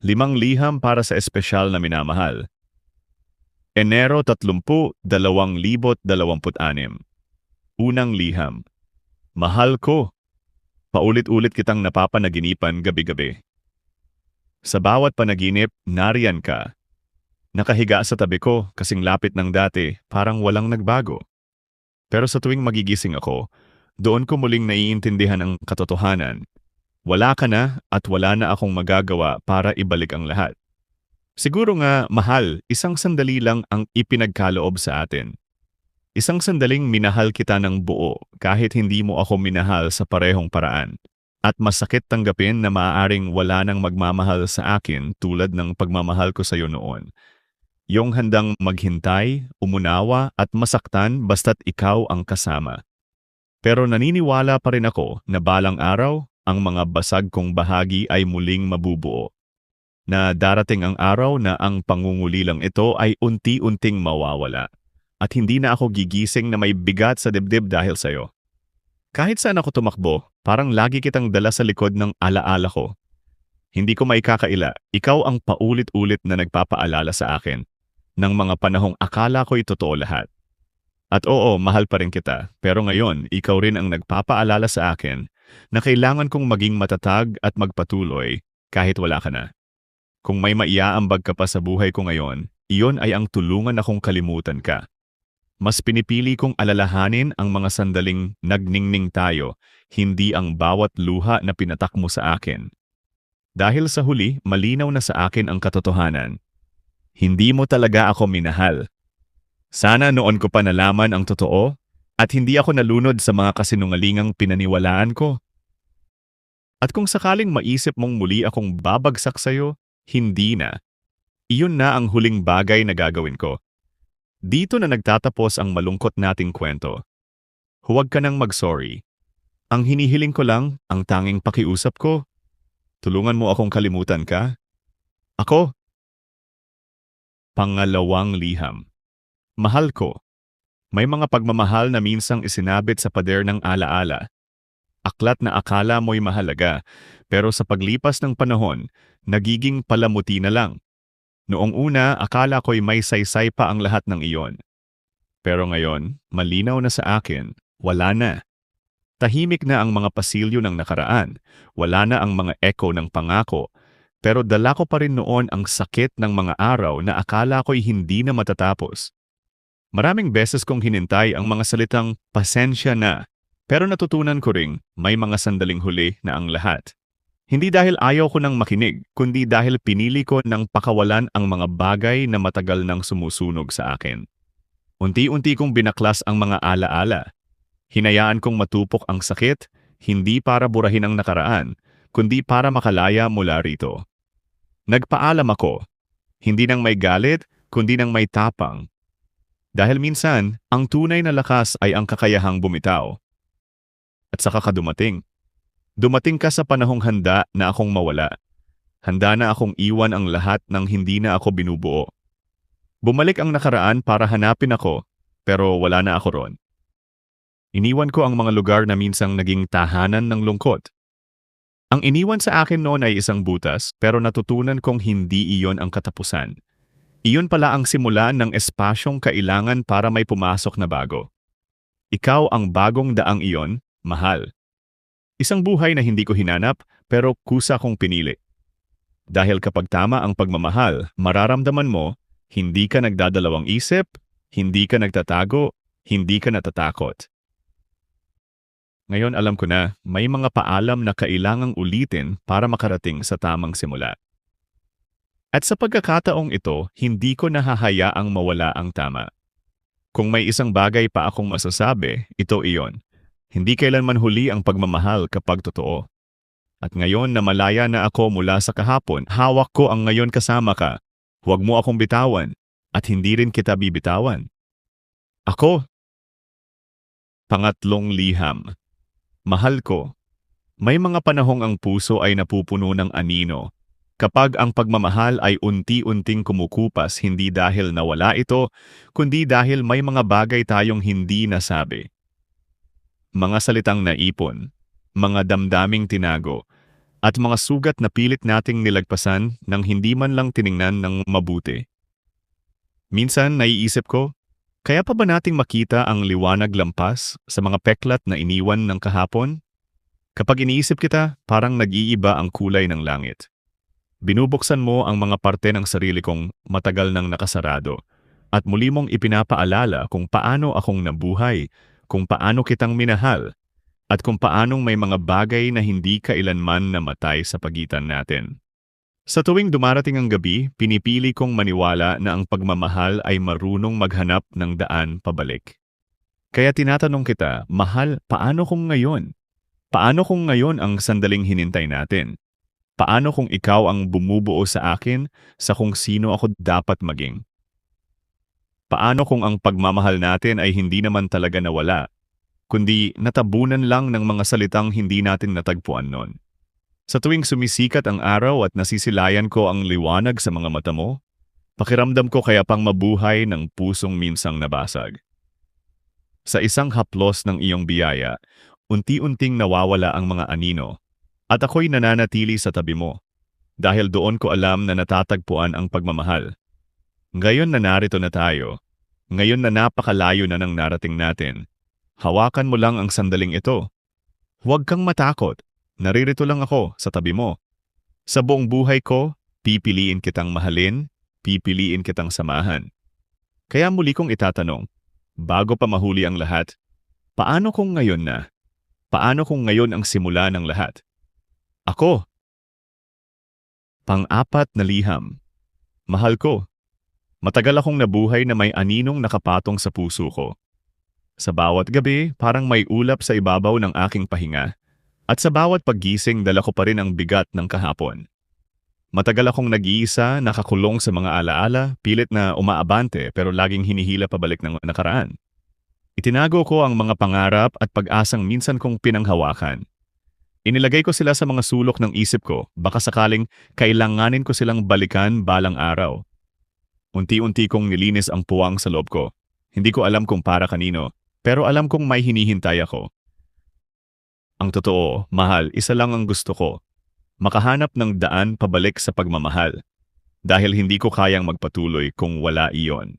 Limang liham para sa espesyal na minamahal. Enero 30, 2026. Unang liham. Mahal ko. Paulit-ulit kitang napapanaginipan gabi-gabi. Sa bawat panaginip, nariyan ka. Nakahiga sa tabi ko, kasing lapit ng dati, parang walang nagbago. Pero sa tuwing magigising ako, doon ko muling naiintindihan ang katotohanan. Wala ka na at wala na akong magagawa para ibalik ang lahat. Siguro nga, mahal, isang sandali lang ang ipinagkaloob sa atin. Isang sandaling minahal kita ng buo kahit hindi mo ako minahal sa parehong paraan. At masakit tanggapin na maaaring wala nang magmamahal sa akin tulad ng pagmamahal ko sa iyo noon. Yung handang maghintay, umunawa at masaktan basta't ikaw ang kasama. Pero naniniwala pa rin ako na balang araw, ang mga basag kong bahagi ay muling mabubuo. Na darating ang araw na ang pangungulilang ito ay unti-unting mawawala. At hindi na ako gigising na may bigat sa dibdib dahil sa'yo. Kahit saan ako tumakbo, parang lagi kitang dala sa likod ng alaala ko. Hindi ko maikakaila, ikaw ang paulit-ulit na nagpapaalala sa akin ng mga panahong akala ko'y totoo lahat. At oo, mahal pa rin kita, pero ngayon, ikaw rin ang nagpapaalala sa akin na kailangan kong maging matatag at magpatuloy kahit wala ka na. Kung may maiaambag ka pa sa buhay ko ngayon, iyon ay ang tulungan akong kalimutan ka. Mas pinipili kong alalahanin ang mga sandaling nagningning tayo, hindi ang bawat luha na pinatak mo sa akin. Dahil sa huli, malinaw na sa akin ang katotohanan. Hindi mo talaga ako minahal. Sana noon ko pa nalaman ang totoo at hindi ako nalunod sa mga kasinungalingang pinaniwalaan ko. At kung sakaling maisip mong muli akong babagsak sa'yo, hindi na. Iyon na ang huling bagay na gagawin ko. Dito na nagtatapos ang malungkot nating kwento. Huwag ka nang mag-sorry. Ang hinihiling ko lang, ang tanging pakiusap ko. Tulungan mo akong kalimutan ka. Ako. Pangalawang liham. Mahal ko. May mga pagmamahal na minsang isinabit sa pader ng alaala. Aklat na akala mo'y mahalaga, pero sa paglipas ng panahon, nagiging palamuti na lang. Noong una, akala ko'y may saysay pa ang lahat ng iyon. Pero ngayon, malinaw na sa akin, wala na. Tahimik na ang mga pasilyo ng nakaraan, wala na ang mga echo ng pangako, pero dala ko pa rin noon ang sakit ng mga araw na akala ko'y hindi na matatapos. Maraming beses kong hinintay ang mga salitang pasensya na, pero natutunan ko ring may mga sandaling huli na ang lahat. Hindi dahil ayaw ko nang makinig, kundi dahil pinili ko ng pakawalan ang mga bagay na matagal nang sumusunog sa akin. Unti-unti kong binaklas ang mga alaala. Hinayaan kong matupok ang sakit, hindi para burahin ang nakaraan, kundi para makalaya mula rito. Nagpaalam ako, hindi nang may galit, kundi nang may tapang. Dahil minsan, ang tunay na lakas ay ang kakayahang bumitaw. At saka ka dumating. Dumating ka sa panahong handa na akong mawala. Handa na akong iwan ang lahat nang hindi na ako binubuo. Bumalik ang nakaraan para hanapin ako, pero wala na ako ron. Iniwan ko ang mga lugar na minsang naging tahanan ng lungkot. Ang iniwan sa akin noon ay isang butas, pero natutunan kong hindi iyon ang katapusan. Iyon pala ang simula ng espasyong kailangan para may pumasok na bago. Ikaw ang bagong daang iyon, mahal. Isang buhay na hindi ko hinanap, pero kusa kong pinili. Dahil kapag tama ang pagmamahal, mararamdaman mo, hindi ka nagdadalawang isip, hindi ka nagtatago, hindi ka natatakot. Ngayon alam ko na, may mga paalam na kailangang ulitin para makarating sa tamang simula. At sa pagkakataong ito, hindi ko nahahayaang mawala ang tama. Kung may isang bagay pa akong masasabi, ito iyon. Hindi kailanman huli ang pagmamahal kapag totoo. At ngayon na malaya na ako mula sa kahapon, hawak ko ang ngayon kasama ka. Huwag mo akong bitawan at hindi rin kita bibitawan. Ako. Pangatlong liham. Mahal ko. May mga panahong ang puso ay napupuno ng anino. Kapag ang pagmamahal ay unti-unting kumukupas hindi dahil nawala ito, kundi dahil may mga bagay tayong hindi nasabi. Mga salitang naipon, mga damdaming tinago, at mga sugat na pilit nating nilagpasan nang hindi man lang tiningnan ng mabuti. Minsan naiisip ko, kaya pa ba nating makita ang liwanag lampas sa mga peklat na iniwan ng kahapon? Kapag iniisip kita, parang nag-iiba ang kulay ng langit. Binubuksan mo ang mga parte ng sarili kong matagal nang nakasarado at muli mong ipinapaalala kung paano akong nabuhay, kung paano kitang minahal, at kung paanong may mga bagay na hindi kailanman namatay sa pagitan natin. Sa tuwing dumarating ang gabi, pinipili kong maniwala na ang pagmamahal ay marunong maghanap ng daan pabalik. Kaya tinatanong kita, mahal, paano kung ngayon? Paano kung ngayon ang sandaling hinintay natin? Paano kung ikaw ang bumubuo sa akin sa kung sino ako dapat maging? Paano kung ang pagmamahal natin ay hindi naman talaga nawala, kundi natabunan lang ng mga salitang hindi natin natagpuan noon? Sa tuwing sumisikat ang araw at nasisilayan ko ang liwanag sa mga mata mo, pakiramdam ko kaya pang mabuhay ng pusong minsang nabasag. Sa isang haplos ng iyong biyaya, unti-unting nawawala ang mga anino, at ako'y nananatili sa tabi mo, dahil doon ko alam na natatagpuan ang pagmamahal. Ngayon na narito na tayo, ngayon na napakalayo na ng narating natin, hawakan mo lang ang sandaling ito. Huwag kang matakot, naririto lang ako sa tabi mo. Sa buong buhay ko, pipiliin kitang mahalin, pipiliin kitang samahan. Kaya muli kong itatanong, bago pa mahuli ang lahat, paano kung ngayon na? Paano kung ngayon ang simula ng lahat? Ako. Pang-apat na liham. Mahal ko. Matagal akong nabuhay na may aninong nakapatong sa puso ko. Sa bawat gabi, parang may ulap sa ibabaw ng aking pahinga. At sa bawat paggising, dala ko pa rin ang bigat ng kahapon. Matagal akong nag-iisa, nakakulong sa mga alaala, pilit na umaabante pero laging hinihila pabalik ng nakaraan. Itinago ko ang mga pangarap at pag-asang minsan kong pinanghawakan. Inilagay ko sila sa mga sulok ng isip ko, baka sakaling kailanganin ko silang balikan balang araw. Unti-unti kong nilinis ang puwang sa loob ko. Hindi ko alam kung para kanino, pero alam kong may hinihintay ako. Ang totoo, mahal, isa lang ang gusto ko. Makahanap ng daan pabalik sa pagmamahal. Dahil hindi ko kayang magpatuloy kung wala iyon.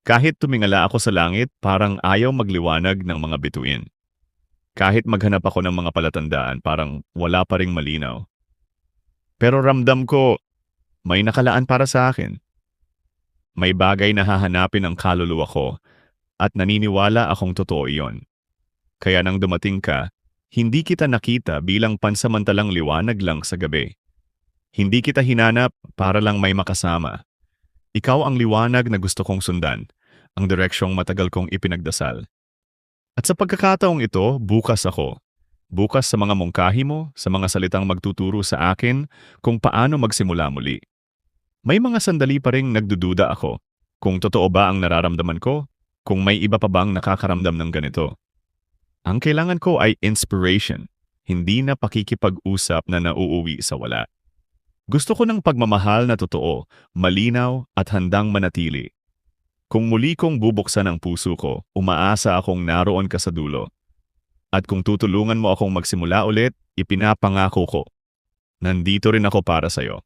Kahit tumingala ako sa langit, parang ayaw magliwanag ng mga bituin. Kahit maghanap ako ng mga palatandaan, parang wala pa ring malinaw. Pero ramdam ko, may nakalaan para sa akin. May bagay na hahanapin ang kaluluwa ko at naniniwala akong totoo iyon. Kaya nang dumating ka, hindi kita nakita bilang pansamantalang liwanag lang sa gabi. Hindi kita hinanap para lang may makasama. Ikaw ang liwanag na gusto kong sundan, ang direksyong matagal kong ipinagdasal. At sa pagkakataong ito, bukas ako. Bukas sa mga mungkahi mo, sa mga salitang magtuturo sa akin kung paano magsimula muli. May mga sandali pa ring nagdududa ako kung totoo ba ang nararamdaman ko, kung may iba pa bang nakakaramdam ng ganito. Ang kailangan ko ay inspiration, hindi na pakikipag-usap na nauuwi sa wala. Gusto ko ng pagmamahal na totoo, malinaw at handang manatili. Kung muli kong bubuksan ang puso ko, umaasa akong naroon ka sa dulo. At kung tutulungan mo akong magsimula ulit, ipinapangako ko. Nandito rin ako para sa'yo.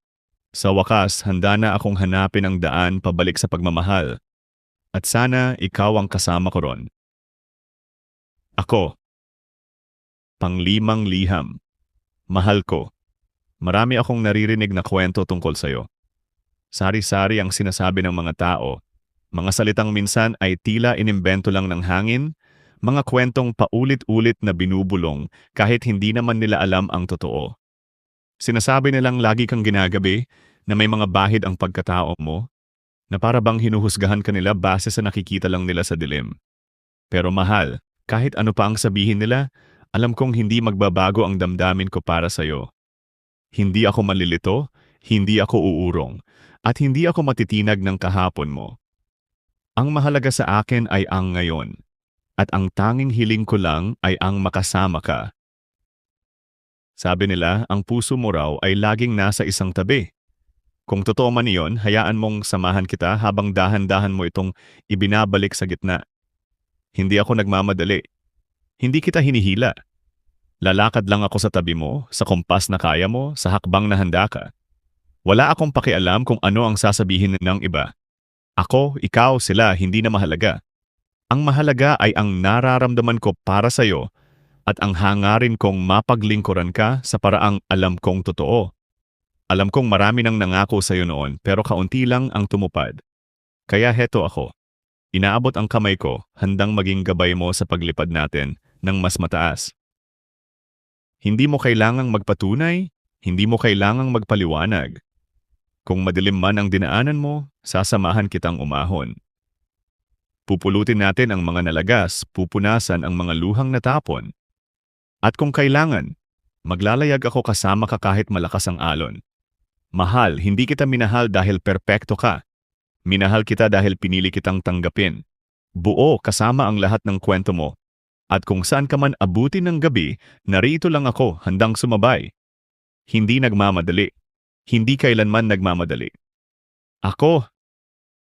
Sa wakas, handa na akong hanapin ang daan pabalik sa pagmamahal. At sana ikaw ang kasama ko ron. Ako. Panglimang liham. Mahal ko. Marami akong naririnig na kwento tungkol sa'yo. Sari-sari ang sinasabi ng mga tao. Mga salitang minsan ay tila inimbento lang ng hangin, mga kwentong paulit-ulit na binubulong kahit hindi naman nila alam ang totoo. Sinasabi nilang lagi kang ginagabi, na may mga bahid ang pagkatao mo, na para bang hinuhusgahan ka nila base sa nakikita lang nila sa dilim. Pero mahal, kahit ano pa ang sabihin nila, alam kong hindi magbabago ang damdamin ko para sa'yo. Hindi ako malilito, hindi ako uurong, at hindi ako matitinag ng kahapon mo. Ang mahalaga sa akin ay ang ngayon, at ang tanging hiling ko lang ay ang makasama ka. Sabi nila, ang puso mo raw ay laging nasa isang tabi. Kung totoo man iyon, hayaan mong samahan kita habang dahan-dahan mo itong ibinabalik sa gitna. Hindi ako nagmamadali. Hindi kita hinihila. Lalakad lang ako sa tabi mo, sa kumpas na kaya mo, sa hakbang na handa ka. Wala akong pakialam kung ano ang sasabihin ng iba. Ako, ikaw, sila, hindi na mahalaga. Ang mahalaga ay ang nararamdaman ko para sa'yo at ang hangarin kong mapaglingkuran ka sa paraang alam kong totoo. Alam kong marami nang nangako sa'yo noon pero kaunti lang ang tumupad. Kaya heto ako. Inaabot ang kamay ko, handang maging gabay mo sa paglipad natin ng mas mataas. Hindi mo kailangang magpatunay, hindi mo kailangang magpaliwanag. Kung madilim man ang dinaanan mo, sasamahan kitang umahon. Pupulutin natin ang mga nalagas, pupunasan ang mga luhang natapon. At kung kailangan, maglalayag ako kasama ka kahit malakas ang alon. Mahal, hindi kita minahal dahil perpekto ka. Minahal kita dahil pinili kitang tanggapin. Buo kasama ang lahat ng kwento mo. At kung saan ka man abutin ng gabi, narito lang ako handang sumabay. Hindi nagmamadali. Hindi kailanman nagmamadali. Ako,